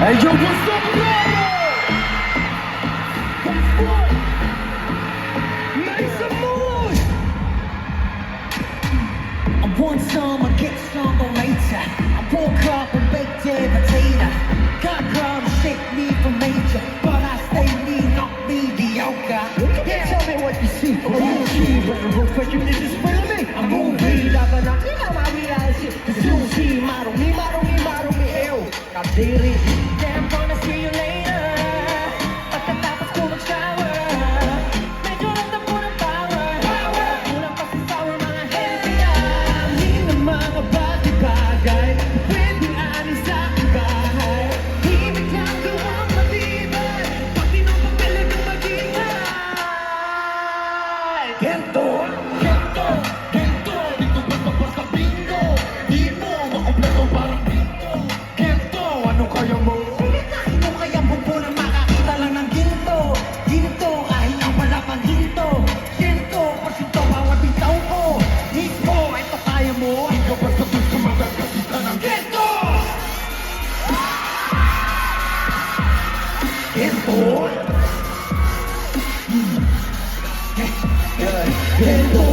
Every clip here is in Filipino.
Hey, yo, what's up, brother? Guess what? Make some noise! I want some, I get some later. I woke up and baked a potato. Got ground to shake me for major, but I stay lean, not mediocre. Yeah, tell me what you see. A movie, but the real question is just for me. A movie, dapat na kinamamihan siya. Susi, marumi, ew. Kadiri. Yeah, I'm gonna see you later. Pagkatapos ko mag-shower, medyo lang po ng power. Kulang pa sa sour, mga healthy yan. Hindi na mga bagay-bagay pwedeng anin sa aking bahay. Himig lang gawang matibay pag di nang pagpiligang mag-ingay. Gento, gento, gento, dito basta-basta bingo. Di mo makumpleto parang bingo. Gento, ano kaya mo? Hindi mo kaya bumbunan makakita lang ng ginto. Ginto, kahit ang wala pang ginto. Ginto, pasinto, bawat bitaw ko. Mismo, ito kaya mo. Di ka basta gusto magkakasita ng gento. Gento. Gento.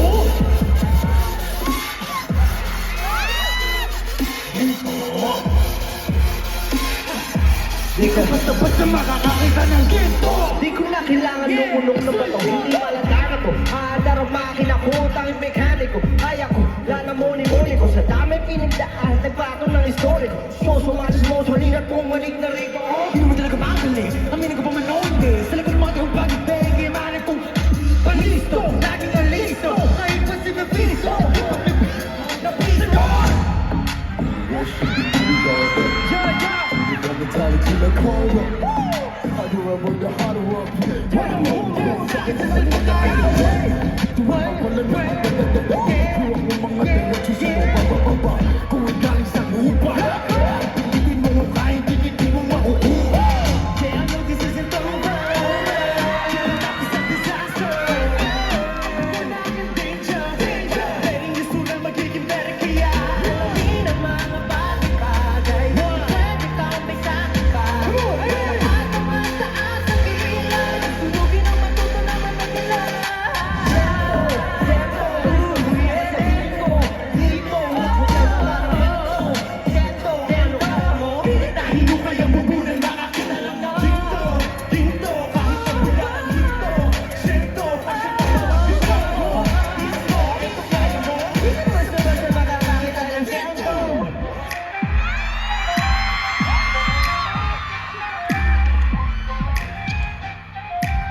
Di ka basta-basta makakakita ng ginto. Di ko na kailangan lumunok na bato. Hindi maladara ko. Aadar ang makina ko, tanging mekaniko. Kaya ko, lana muni-muni ko. Sa dami pinagdaan, nagbago ng historiko. Sumalis mo, salingat kong manig na rito. Di naman talaga magaling. Aminin ko pa man noon din. Sa likod mga tayong bagay, imanin kong panisto. Laging alisto. Kahit pa sinabisto. Nabisto.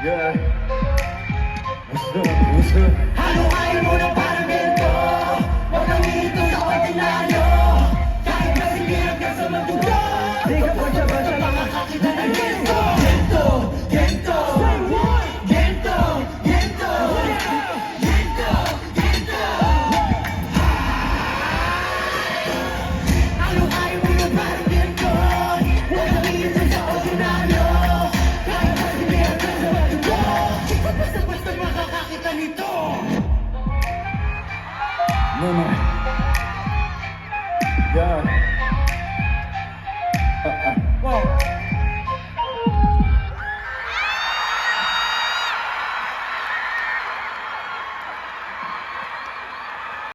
Yeah. What's up? What's up? Halukain mo na ba?